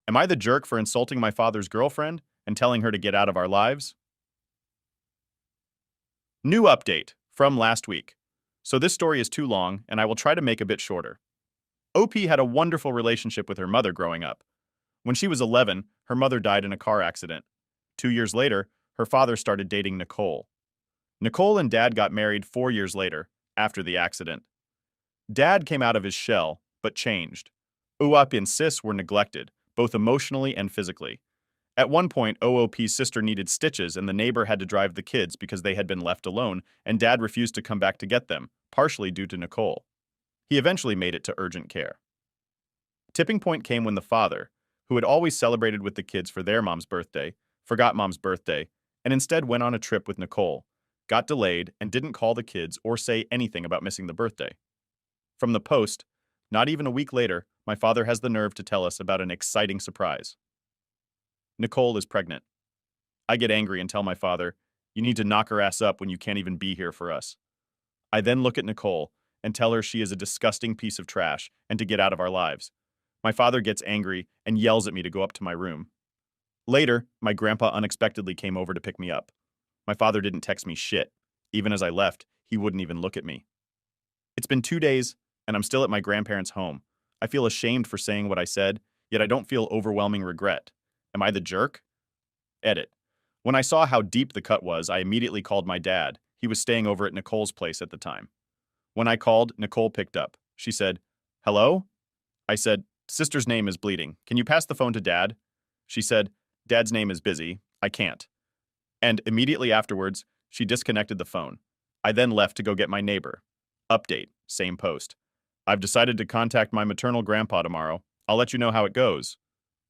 Am I the jerk for insulting my father's girlfriend and telling her to get out of our lives? New update from last week. So this story is too long, and I will try to make a bit shorter. OP had a wonderful relationship with her mother growing up. When she was 11, her mother died in a car accident. 2 years later, her father started dating Nicole. Nicole and Dad got married 4 years later, after the accident. Dad came out of his shell, but changed. UAP and Sis were neglected, both emotionally and physically. At one point, OOP's sister needed stitches and the neighbor had to drive the kids because they had been left alone, and Dad refused to come back to get them, partially due to Nicole. He eventually made it to urgent care. Tipping point came when the father, who had always celebrated with the kids for their mom's birthday, forgot mom's birthday, and instead went on a trip with Nicole, got delayed, and didn't call the kids or say anything about missing the birthday. From the Post, not even a week later, my father has the nerve to tell us about an exciting surprise. Nicole is pregnant. I get angry and tell my father, "You need to knock her ass up when you can't even be here for us." I then look at Nicole and tell her she is a disgusting piece of trash and to get out of our lives. My father gets angry and yells at me to go up to my room. Later, my grandpa unexpectedly came over to pick me up. My father didn't text me shit. Even as I left, he wouldn't even look at me. It's been 2 days, and I'm still at my grandparents' home. I feel ashamed for saying what I said, yet I don't feel overwhelming regret. Am I the jerk? Edit. When I saw how deep the cut was, I immediately called my dad. He was staying over at Nicole's place at the time. When I called, Nicole picked up. She said, "Hello?" I said, "Sister's name is bleeding. Can you pass the phone to Dad?" She said, "Dad's name is busy. I can't." And immediately afterwards, she disconnected the phone. I then left to go get my neighbor. Update, same post. I've decided to contact my maternal grandpa tomorrow. I'll let you know how it goes.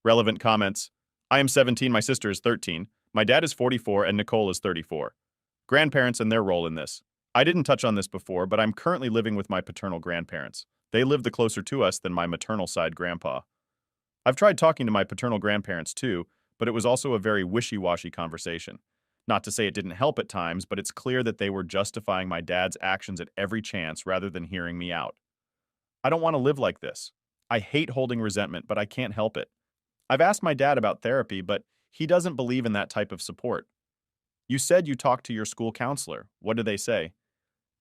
Relevant comments. I am 17, my sister is 13, my dad is 44, and Nicole is 34. Grandparents and their role in this. I didn't touch on this before, but I'm currently living with my paternal grandparents. They live the closer to us than my maternal side grandpa. I've tried talking to my paternal grandparents too, but it was also a very wishy-washy conversation. Not to say it didn't help at times, but it's clear that they were justifying my dad's actions at every chance rather than hearing me out. I don't want to live like this. I hate holding resentment, but I can't help it. I've asked my dad about therapy, but he doesn't believe in that type of support. You said you talked to your school counselor. What do they say?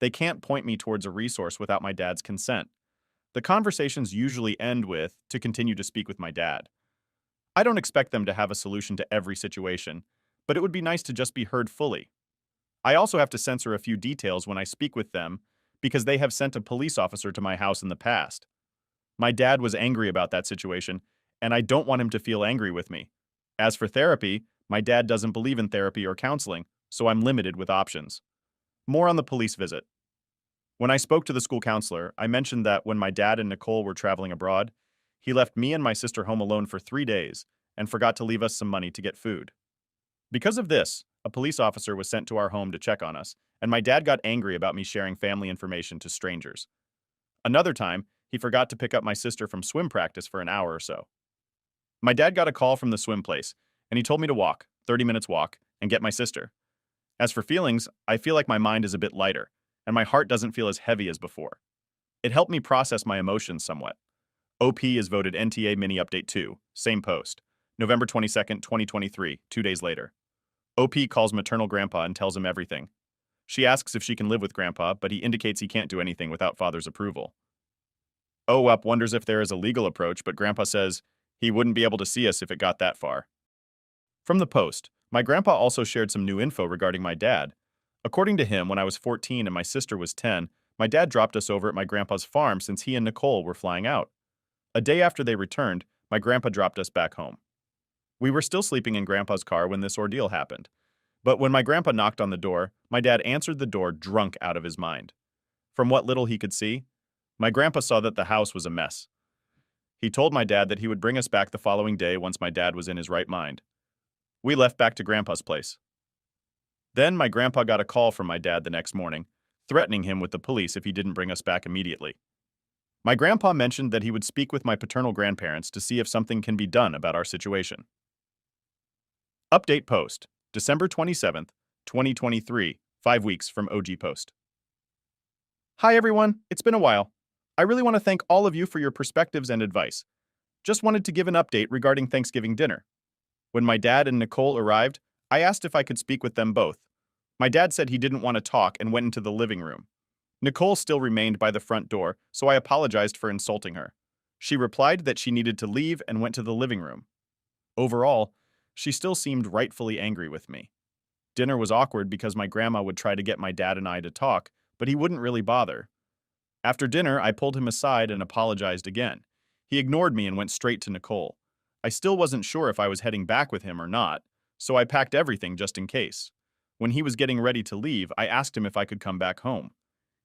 They can't point me towards a resource without my dad's consent. The conversations usually end with, to continue to speak with my dad. I don't expect them to have a solution to every situation, but it would be nice to just be heard fully. I also have to censor a few details when I speak with them because they have sent a police officer to my house in the past. My dad was angry about that situation, and I don't want him to feel angry with me. As for therapy, my dad doesn't believe in therapy or counseling, so I'm limited with options. More on the police visit. When I spoke to the school counselor, I mentioned that when my dad and Nicole were traveling abroad, he left me and my sister home alone for 3 days and forgot to leave us some money to get food. Because of this, a police officer was sent to our home to check on us, and my dad got angry about me sharing family information to strangers. Another time, he forgot to pick up my sister from swim practice for an hour or so. My dad got a call from the swim place, and he told me to walk, 30 minutes walk, and get my sister. As for feelings, I feel like my mind is a bit lighter, and my heart doesn't feel as heavy as before. It helped me process my emotions somewhat. OP is voted NTA Mini Update 2, same post, November 22nd, 2023, 2 days later. OP calls maternal grandpa and tells him everything. She asks if she can live with grandpa, but he indicates he can't do anything without father's approval. OUP wonders if there is a legal approach, but grandpa says he wouldn't be able to see us if it got that far. From the Post, my grandpa also shared some new info regarding my dad. According to him, when I was 14 and my sister was 10, my dad dropped us over at my grandpa's farm since he and Nicole were flying out. A day after they returned, my grandpa dropped us back home. We were still sleeping in grandpa's car when this ordeal happened. But when my grandpa knocked on the door, my dad answered the door drunk out of his mind. From what little he could see, my grandpa saw that the house was a mess. He told my dad that he would bring us back the following day once my dad was in his right mind. We left back to grandpa's place. Then my grandpa got a call from my dad the next morning, threatening him with the police if he didn't bring us back immediately. My grandpa mentioned that he would speak with my paternal grandparents to see if something can be done about our situation. Update post, December 27th, 2023, 5 weeks from OG Post. Hi everyone, it's been a while. I really want to thank all of you for your perspectives and advice. Just wanted to give an update regarding Thanksgiving dinner. When my dad and Nicole arrived, I asked if I could speak with them both. My dad said he didn't want to talk and went into the living room. Nicole still remained by the front door, so I apologized for insulting her. She replied that she needed to leave and went to the living room. Overall, she still seemed rightfully angry with me. Dinner was awkward because my grandma would try to get my dad and I to talk, but he wouldn't really bother. After dinner, I pulled him aside and apologized again. He ignored me and went straight to Nicole. I still wasn't sure if I was heading back with him or not, so I packed everything just in case. When he was getting ready to leave, I asked him if I could come back home.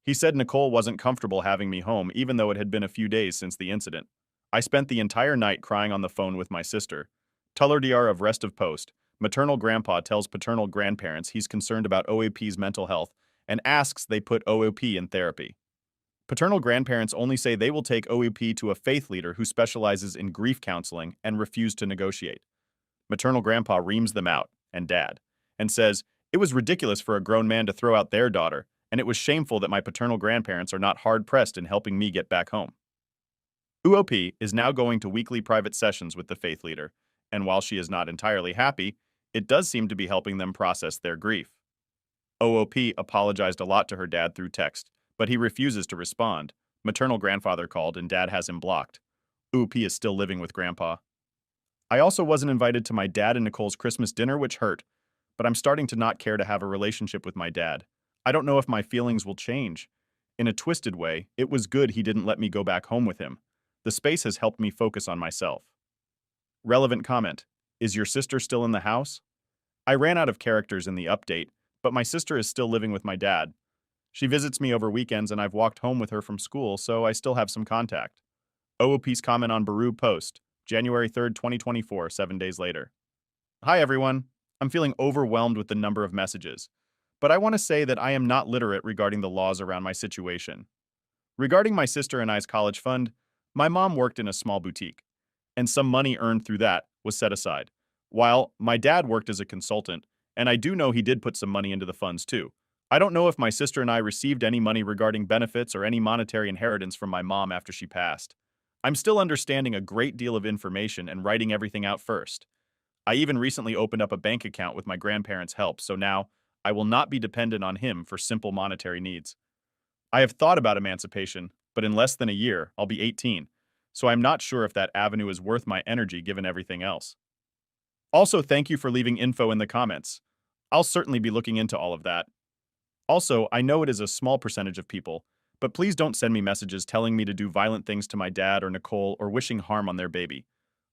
He said Nicole wasn't comfortable having me home even though it had been a few days since the incident. I spent the entire night crying on the phone with my sister. Tuller of rest of post. Maternal grandpa tells paternal grandparents he's concerned about OAP's mental health and asks they put OAP in therapy. Paternal grandparents only say they will take OAP to a faith leader who specializes in grief counseling and refuse to negotiate. Maternal grandpa reams them out, and dad, and says, "It was ridiculous for a grown man to throw out their daughter, and it was shameful that my paternal grandparents are not hard-pressed in helping me get back home." UOP is now going to weekly private sessions with the faith leader, and while she is not entirely happy, it does seem to be helping them process their grief. OOP apologized a lot to her dad through text, but he refuses to respond. Maternal grandfather called and dad has him blocked. OOP is still living with grandpa. I also wasn't invited to my dad and Nicole's Christmas dinner, which hurt, but I'm starting to not care to have a relationship with my dad. I don't know if my feelings will change. In a twisted way, it was good he didn't let me go back home with him. The space has helped me focus on myself. Relevant comment. Is your sister still in the house? I ran out of characters in the update, but my sister is still living with my dad. She visits me over weekends and I've walked home with her from school, so I still have some contact. OOP's comment on Baru post, January 3rd, 2024, 7 days later. Hi everyone. I'm feeling overwhelmed with the number of messages, but I want to say that I am not literate regarding the laws around my situation. Regarding my sister and I's college fund, my mom worked in a small boutique, and some money earned through that was set aside, while my dad worked as a consultant, and I do know he did put some money into the funds too. I don't know if my sister and I received any money regarding benefits or any monetary inheritance from my mom after she passed. I'm still understanding a great deal of information and writing everything out first. I even recently opened up a bank account with my grandparents' help, so now I will not be dependent on him for simple monetary needs. I have thought about emancipation, but in less than a year, I'll be 18, so I'm not sure if that avenue is worth my energy given everything else. Also, thank you for leaving info in the comments. I'll certainly be looking into all of that. Also, I know it is a small percentage of people, but please don't send me messages telling me to do violent things to my dad or Nicole or wishing harm on their baby.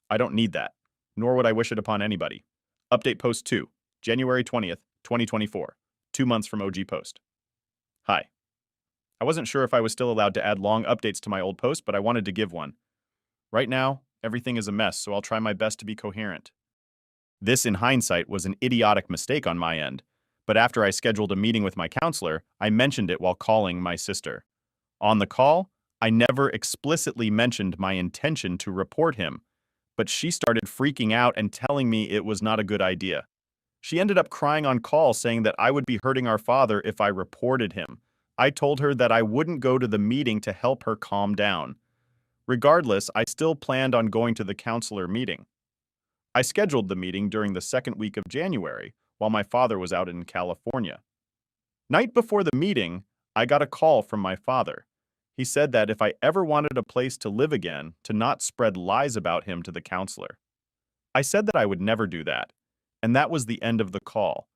I don't need that, nor would I wish it upon anybody. Update post 2, January 20th, 2024, 2 months from OG post. Hi. I wasn't sure if I was still allowed to add long updates to my old post, but I wanted to give one. Right now, everything is a mess, so I'll try my best to be coherent. This, in hindsight, was an idiotic mistake on my end, but after I scheduled a meeting with my counselor, I mentioned it while calling my sister. On the call, I never explicitly mentioned my intention to report him, but she started freaking out and telling me it was not a good idea. She ended up crying on call saying that I would be hurting our father if I reported him. I told her that I wouldn't go to the meeting to help her calm down. Regardless, I still planned on going to the counselor meeting. I scheduled the meeting during the second week of January, while my father was out in California. Night before the meeting, I got a call from my father. He said that if I ever wanted a place to live again, to not spread lies about him to the counselor. I said that I would never do that, and that was the end of the call.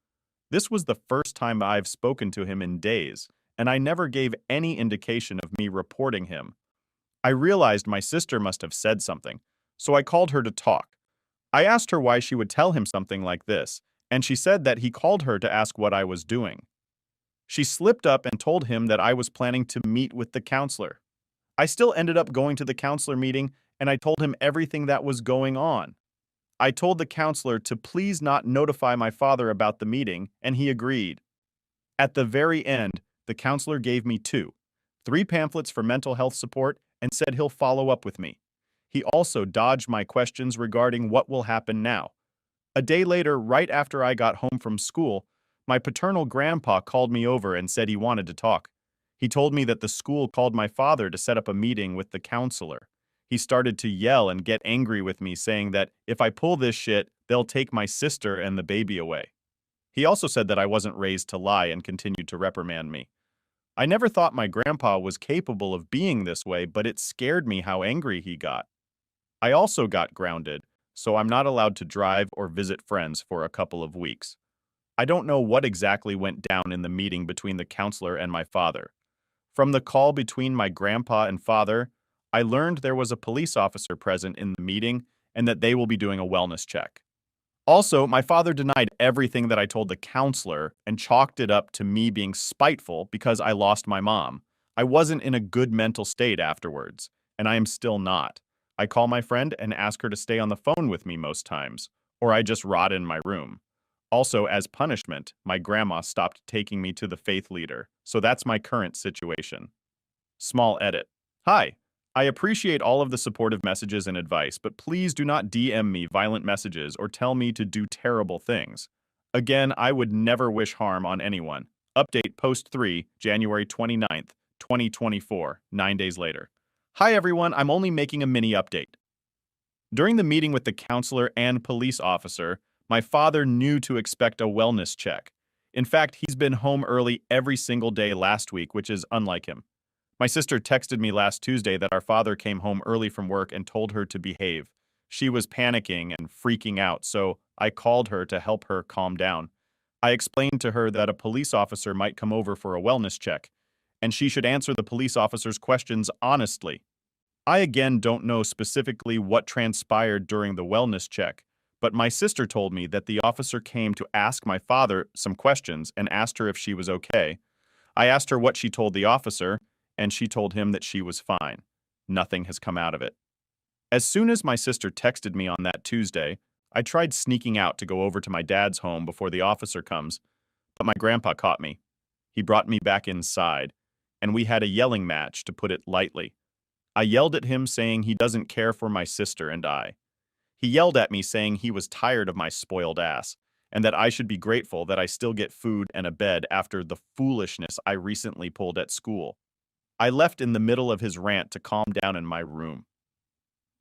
This was the first time I've spoken to him in days, and I never gave any indication of me reporting him. I realized my sister must have said something, so I called her to talk. I asked her why she would tell him something like this, and she said that he called her to ask what I was doing. She slipped up and told him that I was planning to meet with the counselor. I still ended up going to the counselor meeting, and I told him everything that was going on. I told the counselor to please not notify my father about the meeting, and he agreed. At the very end, the counselor gave me 3 pamphlets for mental health support and said he'll follow up with me. He also dodged my questions regarding what will happen now. A day later, right after I got home from school, my paternal grandpa called me over and said he wanted to talk. He told me that the school called my father to set up a meeting with the counselor. He started to yell and get angry with me, saying that if I pull this shit, they'll take my sister and the baby away. He also said that I wasn't raised to lie and continued to reprimand me. I never thought my grandpa was capable of being this way, but it scared me how angry he got. I also got grounded, so I'm not allowed to drive or visit friends for a couple of weeks. I don't know what exactly went down in the meeting between the counselor and my father. From the call between my grandpa and father, I learned there was a police officer present in the meeting and that they will be doing a wellness check. Also, my father denied everything that I told the counselor and chalked it up to me being spiteful because I lost my mom. I wasn't in a good mental state afterwards, and I am still not. I call my friend and ask her to stay on the phone with me most times, or I just rot in my room. Also, as punishment, my grandma stopped taking me to the faith leader, so that's my current situation. Small edit. Hi. I appreciate all of the supportive messages and advice, but please do not DM me violent messages or tell me to do terrible things. Again, I would never wish harm on anyone. Update post 3, January 29th, 2024, 9 days later. Hi everyone, I'm only making a mini update. During the meeting with the counselor and police officer, my father knew to expect a wellness check. In fact, he's been home early every single day last week, which is unlike him. My sister texted me last Tuesday that our father came home early from work and told her to behave. She was panicking and freaking out, so I called her to help her calm down. I explained to her that a police officer might come over for a wellness check, and she should answer the police officer's questions honestly. I again don't know specifically what transpired during the wellness check, but my sister told me that the officer came to ask my father some questions and asked her if she was okay. I asked her what she told the officer, and she told him that she was fine. Nothing has come out of it. As soon as my sister texted me on that Tuesday, I tried sneaking out to go over to my dad's home before the officer comes, but my grandpa caught me. He brought me back inside, and we had a yelling match, to put it lightly. I yelled at him saying he doesn't care for my sister and I. He yelled at me saying he was tired of my spoiled ass, and that I should be grateful that I still get food and a bed after the foolishness I recently pulled at school. I left in the middle of his rant to calm down in my room.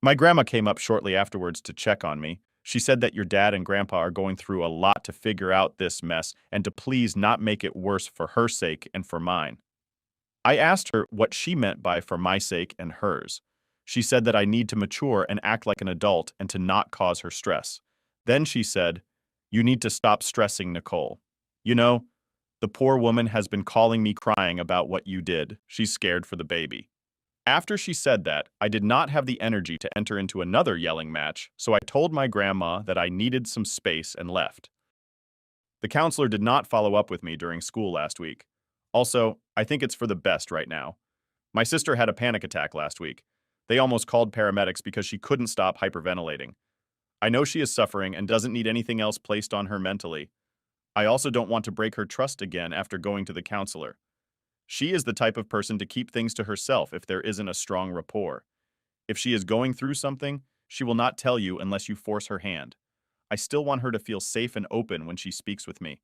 My grandma came up shortly afterwards to check on me. She said that your dad and grandpa are going through a lot to figure out this mess and to please not make it worse for her sake and for mine. I asked her what she meant by for my sake and hers. She said that I need to mature and act like an adult and to not cause her stress. Then she said, "You need to stop stressing, Nicole. You know, the poor woman has been calling me crying about what you did. She's scared for the baby." After she said that, I did not have the energy to enter into another yelling match, so I told my grandma that I needed some space and left. The counselor did not follow up with me during school last week. Also, I think it's for the best right now. My sister had a panic attack last week. They almost called paramedics because she couldn't stop hyperventilating. I know she is suffering and doesn't need anything else placed on her mentally. I also don't want to break her trust again after going to the counselor. She is the type of person to keep things to herself if there isn't a strong rapport. If she is going through something, she will not tell you unless you force her hand. I still want her to feel safe and open when she speaks with me.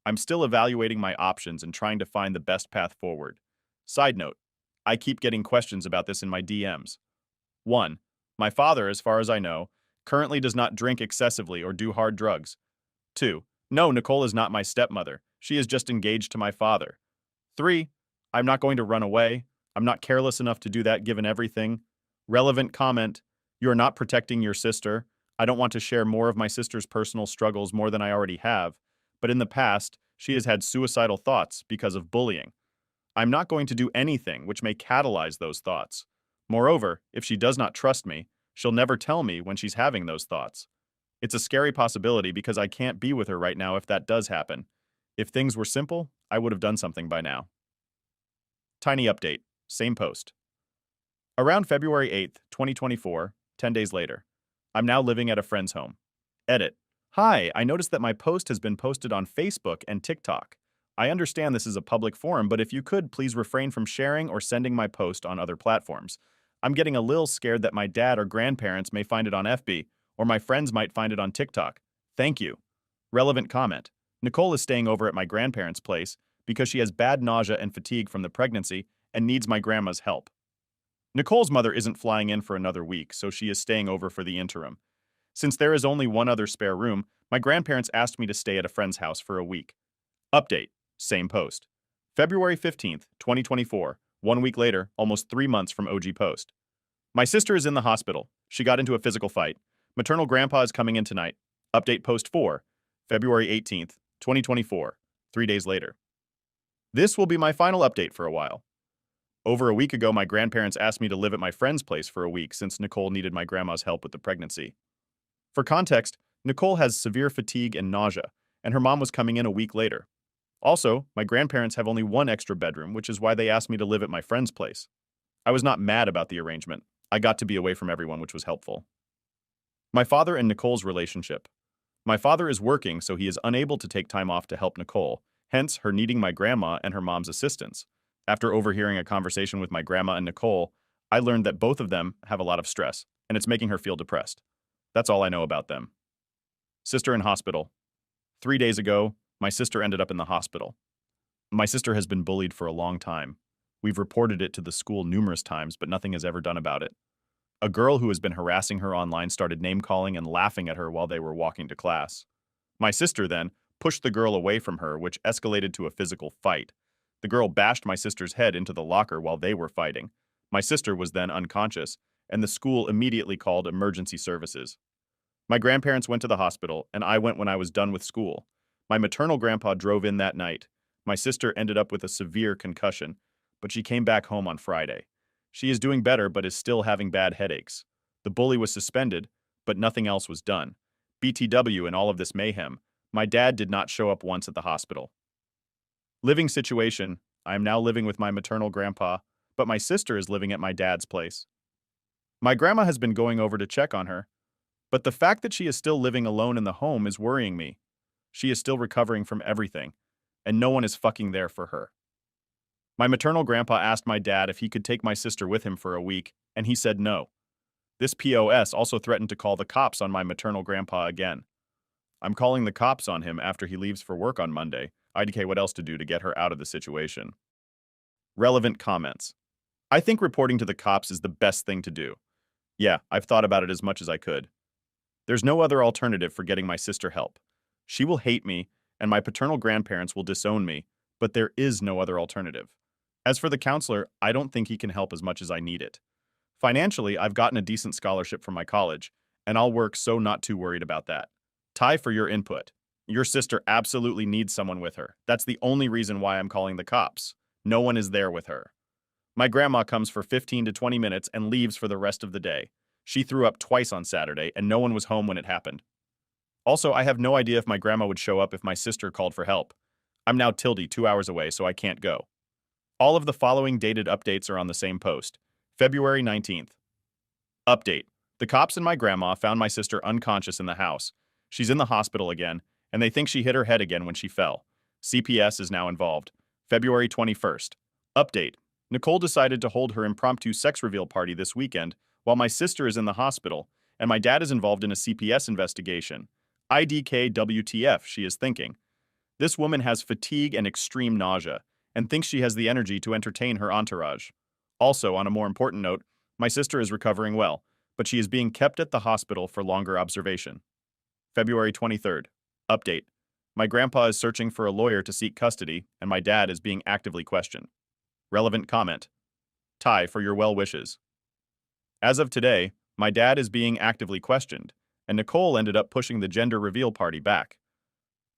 I'm still evaluating my options and trying to find the best path forward. Side note, I keep getting questions about this in my DMs. 1. My father, as far as I know, currently does not drink excessively or do hard drugs. 2. No, Nicole is not my stepmother. She is just engaged to my father. 3. I'm not going to run away. I'm not careless enough to do that given everything. Relevant comment. You are not protecting your sister. I don't want to share more of my sister's personal struggles more than I already have, but in the past, she has had suicidal thoughts because of bullying. I'm not going to do anything which may catalyze those thoughts. Moreover, if she does not trust me, she'll never tell me when she's having those thoughts. It's a scary possibility because I can't be with her right now if that does happen. If things were simple, I would have done something by now. Tiny update. Same post. Around February 8th, 2024, 10 days later. I'm now living at a friend's home. Edit. Hi, I noticed that my post has been posted on Facebook and TikTok. I understand this is a public forum, but if you could, please refrain from sharing or sending my post on other platforms. I'm getting a little scared that my dad or grandparents may find it on FB, or my friends might find it on TikTok. Thank you. Relevant comment. Nicole is staying over at my grandparents' place because she has bad nausea and fatigue from the pregnancy and needs my grandma's help. Nicole's mother isn't flying in for another week, so she is staying over for the interim. Since there is only one other spare room, my grandparents asked me to stay at a friend's house for a week. Update. Same post. February 15th, 2024. 1 week later, almost 3 months from OG post. My sister is in the hospital. She got into a physical fight. Maternal grandpa is coming in tonight. Update post 4. February 18th, 2024. 3 days later. This will be my final update for a while. Over a week ago, my grandparents asked me to live at my friend's place for a week since Nicole needed my grandma's help with the pregnancy. For context, Nicole has severe fatigue and nausea, and her mom was coming in a week later. Also, my grandparents have only one extra bedroom, which is why they asked me to live at my friend's place. I was not mad about the arrangement. I got to be away from everyone, which was helpful. My father and Nicole's relationship. My father is working, so he is unable to take time off to help Nicole, hence her needing my grandma and her mom's assistance. After overhearing a conversation with my grandma and Nicole, I learned that both of them have a lot of stress, and it's making her feel depressed. That's all I know about them. Sister in hospital. 3 days ago, my sister ended up in the hospital. My sister has been bullied for a long time. We've reported it to the school numerous times, but nothing is ever done about it. A girl who has been harassing her online started name-calling and laughing at her while they were walking to class. My sister then pushed the girl away from her, which escalated to a physical fight. The girl bashed my sister's head into the locker while they were fighting. My sister was then unconscious, and the school immediately called emergency services. My grandparents went to the hospital, and I went when I was done with school. My maternal grandpa drove in that night. My sister ended up with a severe concussion, but she came back home on Friday. She is doing better but is still having bad headaches. The bully was suspended, but nothing else was done. BTW in all of this mayhem, my dad did not show up once at the hospital. Living situation, I am now living with my maternal grandpa, but my sister is living at my dad's place. My grandma has been going over to check on her, but the fact that she is still living alone in the home is worrying me. She is still recovering from everything, and no one is fucking there for her. My maternal grandpa asked my dad if he could take my sister with him for a week, and he said no. This POS also threatened to call the cops on my maternal grandpa again. I'm calling the cops on him after he leaves for work on Monday. IDK what else to do to get her out of the situation. Relevant comments. I think reporting to the cops is the best thing to do. Yeah, I've thought about it as much as I could. There's no other alternative for getting my sister help. She will hate me, and my paternal grandparents will disown me, but there is no other alternative. As for the counselor, I don't think he can help as much as I need it. Financially, I've gotten a decent scholarship from my college, and I'll work so not too worried about that. Ty, for your input. Your sister absolutely needs someone with her. That's the only reason why I'm calling the cops. No one is there with her. My grandma comes for 15 to 20 minutes and leaves for the rest of the day. She threw up twice on Saturday, and no one was home when it happened. Also, I have no idea if my grandma would show up if my sister called for help. I'm now 2 hours away, so I can't go. All of the following dated updates are on the same post. February 19th. Update. The cops and my grandma found my sister unconscious in the house. She's in the hospital again, and they think she hit her head again when she fell. CPS is now involved. February 21st. Update. Nicole decided to hold her impromptu sex reveal party this weekend while my sister is in the hospital, and my dad is involved in a CPS investigation. IDK WTF, she is thinking. This woman has fatigue and extreme nausea, and thinks she has the energy to entertain her entourage. Also, on a more important note, my sister is recovering well, but she is being kept at the hospital for longer observation. February 23rd. Update. My grandpa is searching for a lawyer to seek custody, and my dad is being actively questioned. Relevant comment. Ty, for your well wishes. As of today, my dad is being actively questioned, and Nicole ended up pushing the gender reveal party back.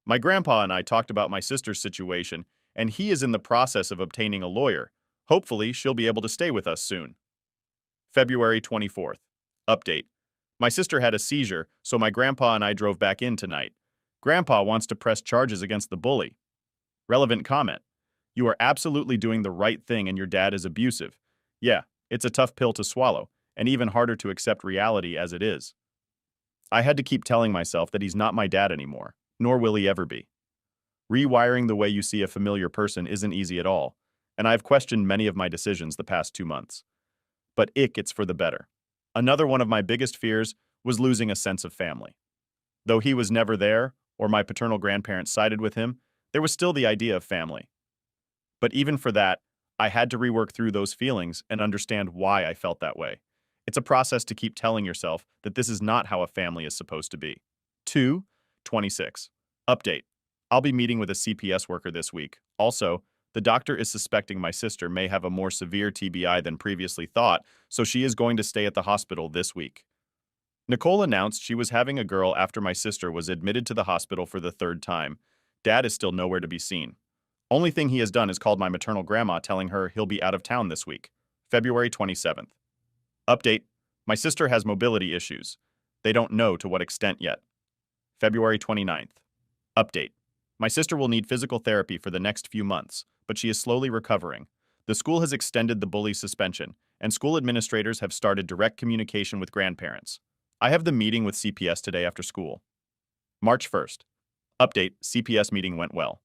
My grandpa and I talked about my sister's situation, and he is in the process of obtaining a lawyer. Hopefully, she'll be able to stay with us soon. February 24th. Update. My sister had a seizure, so my grandpa and I drove back in tonight. Grandpa wants to press charges against the bully. Relevant comment. You are absolutely doing the right thing and your dad is abusive. Yeah, it's a tough pill to swallow, and even harder to accept reality as it is. I had to keep telling myself that he's not my dad anymore, nor will he ever be. Rewiring the way you see a familiar person isn't easy at all, and I've questioned many of my decisions the past 2 months. But it's for the better. Another one of my biggest fears was losing a sense of family. Though he was never there, or my paternal grandparents sided with him, there was still the idea of family. But even for that, I had to rework through those feelings and understand why I felt that way. It's a process to keep telling yourself that this is not how a family is supposed to be. 2:26. Update. I'll be meeting with a CPS worker this week. Also, the doctor is suspecting my sister may have a more severe TBI than previously thought, so she is going to stay at the hospital this week. Nicole announced she was having a girl after my sister was admitted to the hospital for the third time. Dad is still nowhere to be seen. Only thing he has done is called my maternal grandma telling her he'll be out of town this week. February 27th. Update. My sister has mobility issues. They don't know to what extent yet. February 29th. Update. My sister will need physical therapy for the next few months, but she is slowly recovering. The school has extended the bully suspension, and school administrators have started direct communication with grandparents. I have the meeting with CPS today after school. March 1st. Update. CPS meeting went well.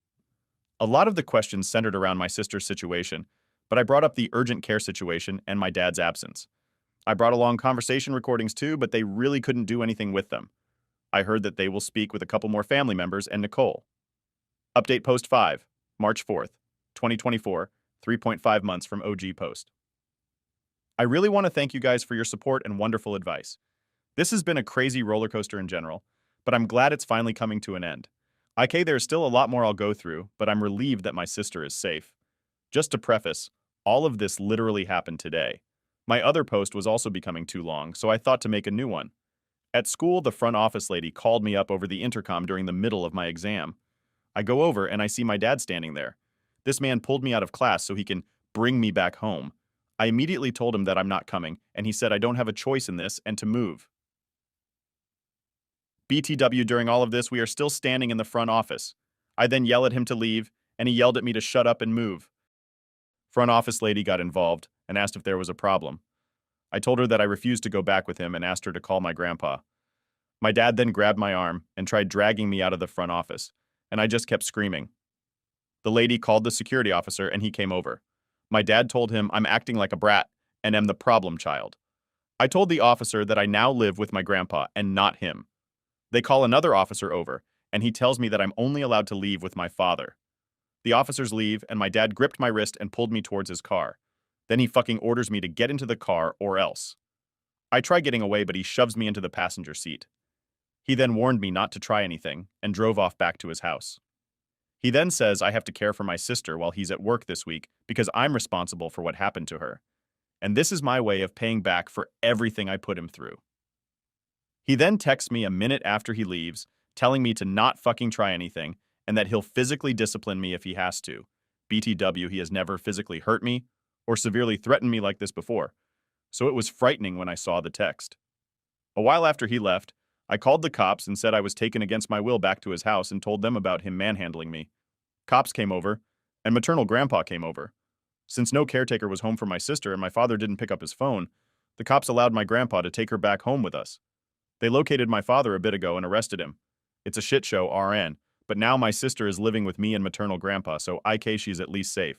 A lot of the questions centered around my sister's situation, but I brought up the urgent care situation and my dad's absence. I brought along conversation recordings too, but they really couldn't do anything with them. I heard that they will speak with a couple more family members and Nicole. Update post 5, March 4th, 2024, 3.5 months from OG post. I really want to thank you guys for your support and wonderful advice. This has been a crazy roller coaster in general, but I'm glad it's finally coming to an end. There's still a lot more I'll go through, but I'm relieved that my sister is safe. Just to preface, all of this literally happened today. My other post was also becoming too long, so I thought to make a new one. At school, the front office lady called me up over the intercom during the middle of my exam. I go over and I see my dad standing there. This man pulled me out of class so he can bring me back home. I immediately told him that I'm not coming, and he said I don't have a choice in this and to move. BTW, during all of this, we are still standing in the front office. I then yell at him to leave, and he yelled at me to shut up and move. Front office lady got involved and asked if there was a problem. I told her that I refused to go back with him and asked her to call my grandpa. My dad then grabbed my arm and tried dragging me out of the front office, and I just kept screaming. The lady called the security officer and he came over. My dad told him I'm acting like a brat and am the problem child. I told the officer that I now live with my grandpa and not him. They call another officer over, and he tells me that I'm only allowed to leave with my father. The officers leave, and my dad gripped my wrist and pulled me towards his car. Then he fucking orders me to get into the car or else. I try getting away, but he shoves me into the passenger seat. He then warned me not to try anything and drove off back to his house. He then says I have to care for my sister while he's at work this week because I'm responsible for what happened to her. And this is my way of paying back for everything I put him through. He then texts me a minute after he leaves, telling me to not fucking try anything and that he'll physically discipline me if he has to. BTW, he has never physically hurt me or severely threatened me like this before, so it was frightening when I saw the text. A while after he left, I called the cops and said I was taken against my will back to his house and told them about him manhandling me. Cops came over, and maternal grandpa came over. Since no caretaker was home for my sister and my father didn't pick up his phone, the cops allowed my grandpa to take her back home with us. They located my father a bit ago and arrested him. It's a shit show, RN, but now my sister is living with me and maternal grandpa, so she's at least safe.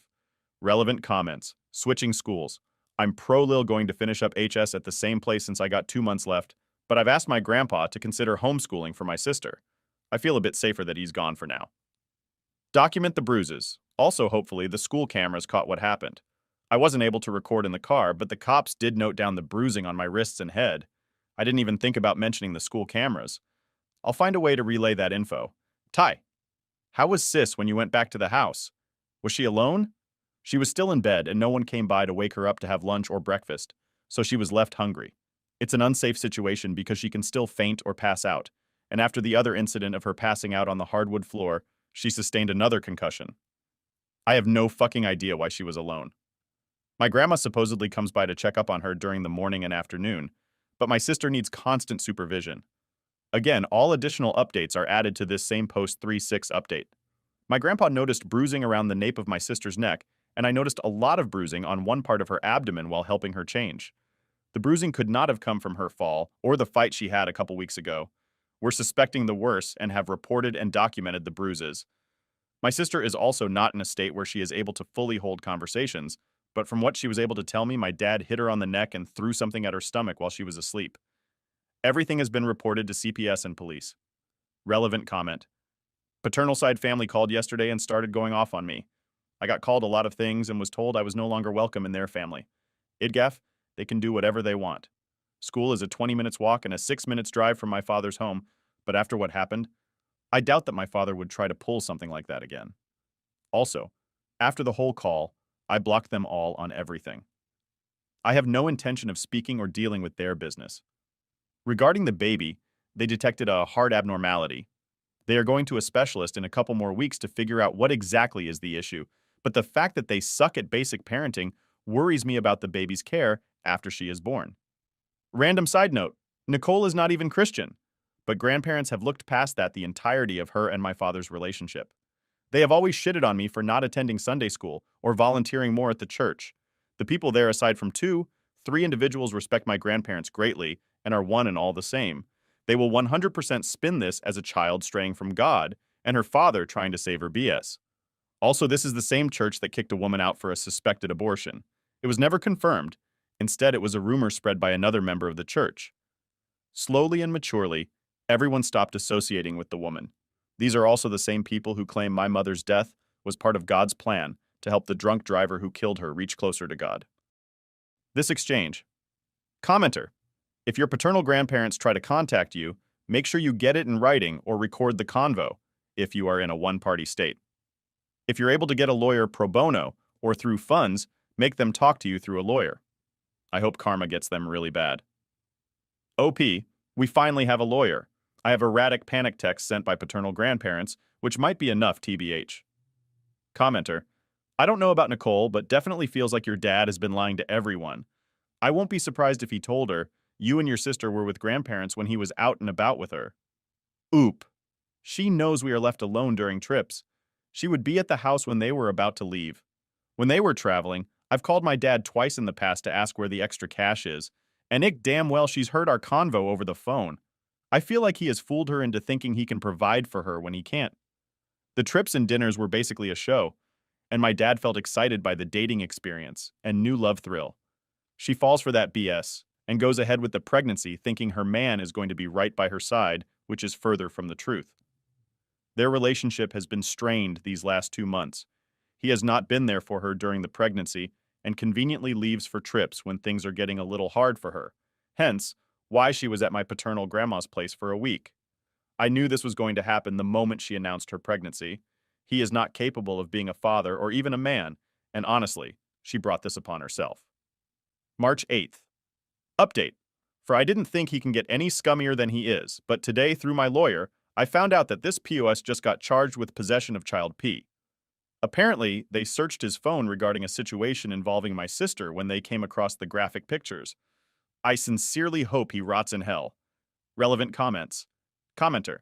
Relevant comments. Switching schools. I'm pro-Lil going to finish up HS at the same place since I got 2 months left, but I've asked my grandpa to consider homeschooling for my sister. I feel a bit safer that he's gone for now. Document the bruises. Also, hopefully, the school cameras caught what happened. I wasn't able to record in the car, but the cops did note down the bruising on my wrists and head. I didn't even think about mentioning the school cameras. I'll find a way to relay that info. Ty, how was Sis when you went back to the house? Was she alone? She was still in bed and no one came by to wake her up to have lunch or breakfast, so she was left hungry. It's an unsafe situation because she can still faint or pass out, and after the other incident of her passing out on the hardwood floor, she sustained another concussion. I have no fucking idea why she was alone. My grandma supposedly comes by to check up on her during the morning and afternoon, but my sister needs constant supervision. Again, all additional updates are added to this same post 3.6 update. My grandpa noticed bruising around the nape of my sister's neck, and I noticed a lot of bruising on one part of her abdomen while helping her change. The bruising could not have come from her fall or the fight she had a couple weeks ago. We're suspecting the worst and have reported and documented the bruises. My sister is also not in a state where she is able to fully hold conversations, but from what she was able to tell me, my dad hit her on the neck and threw something at her stomach while she was asleep. Everything has been reported to CPS and police. Relevant comment. Paternal side family called yesterday and started going off on me. I got called a lot of things and was told I was no longer welcome in their family. IDGAF, they can do whatever they want. School is a 20 minutes walk and a 6 minutes drive from my father's home, but after what happened, I doubt that my father would try to pull something like that again. Also, after the whole call, I blocked them all on everything. I have no intention of speaking or dealing with their business. Regarding the baby, they detected a heart abnormality. They are going to a specialist in a couple more weeks to figure out what exactly is the issue, but the fact that they suck at basic parenting worries me about the baby's care after she is born. Random side note, Nicole is not even Christian, but grandparents have looked past that the entirety of her and my father's relationship. They have always shitted on me for not attending Sunday school or volunteering more at the church. The people there, aside from three individuals, respect my grandparents greatly and are one and all the same. They will 100% spin this as a child straying from God and her father trying to save her BS. Also, this is the same church that kicked a woman out for a suspected abortion. It was never confirmed. Instead, it was a rumor spread by another member of the church. Slowly and maturely, everyone stopped associating with the woman. These are also the same people who claim my mother's death was part of God's plan to help the drunk driver who killed her reach closer to God. This exchange. Commenter. If your paternal grandparents try to contact you, make sure you get it in writing or record the convo if you are in a one-party state. If you're able to get a lawyer pro bono or through funds, make them talk to you through a lawyer. I hope karma gets them really bad. OP, we finally have a lawyer. I have erratic panic texts sent by paternal grandparents, which might be enough TBH. Commenter, I don't know about Nicole, but definitely feels like your dad has been lying to everyone. I won't be surprised if he told her, you and your sister were with grandparents when he was out and about with her. Oop. She knows we are left alone during trips. She would be at the house when they were about to leave. When they were traveling, I've called my dad twice in the past to ask where the extra cash is, and damn well she's heard our convo over the phone. I feel like he has fooled her into thinking he can provide for her when he can't. The trips and dinners were basically a show, and my dad felt excited by the dating experience and new love thrill. She falls for that BS and goes ahead with the pregnancy thinking her man is going to be right by her side, which is further from the truth. Their relationship has been strained these last 2 months. He has not been there for her during the pregnancy and conveniently leaves for trips when things are getting a little hard for her. Hence, why she was at my paternal grandma's place for a week. I knew this was going to happen the moment she announced her pregnancy. He is not capable of being a father or even a man, and honestly, she brought this upon herself. March 8th. Update. For I didn't think he can get any scummier than he is, but today, through my lawyer, I found out that this POS just got charged with possession of child P. Apparently, they searched his phone regarding a situation involving my sister when they came across the graphic pictures. I sincerely hope he rots in hell. Relevant comments. Commenter.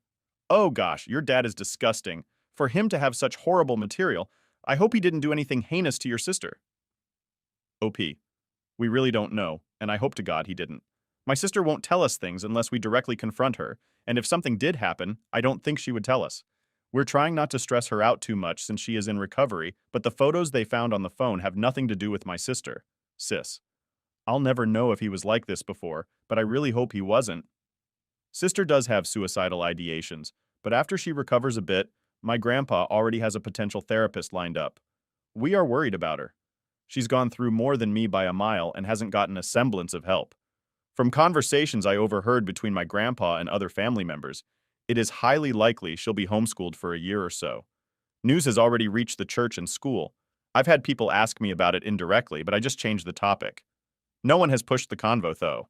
Oh gosh, your dad is disgusting. For him to have such horrible material, I hope he didn't do anything heinous to your sister. OP. We really don't know, and I hope to God he didn't. My sister won't tell us things unless we directly confront her, and if something did happen, I don't think she would tell us. We're trying not to stress her out too much since she is in recovery, but the photos they found on the phone have nothing to do with my sister. Sis. I'll never know if he was like this before, but I really hope he wasn't. Sister does have suicidal ideations, but after she recovers a bit, my grandpa already has a potential therapist lined up. We are worried about her. She's gone through more than me by a mile and hasn't gotten a semblance of help. From conversations I overheard between my grandpa and other family members, it is highly likely she'll be homeschooled for a year or so. News has already reached the church and school. I've had people ask me about it indirectly, but I just changed the topic. No one has pushed the convo, though.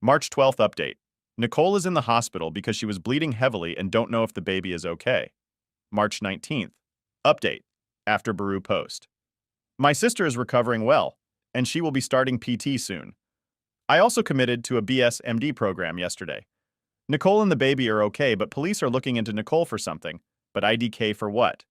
March 12th update. Nicole is in the hospital because she was bleeding heavily and don't know if the baby is okay. March 19th. Update. After Baru post. My sister is recovering well, and she will be starting PT soon. I also committed to a BSMD program yesterday. Nicole and the baby are okay, but police are looking into Nicole for something. But IDK for what?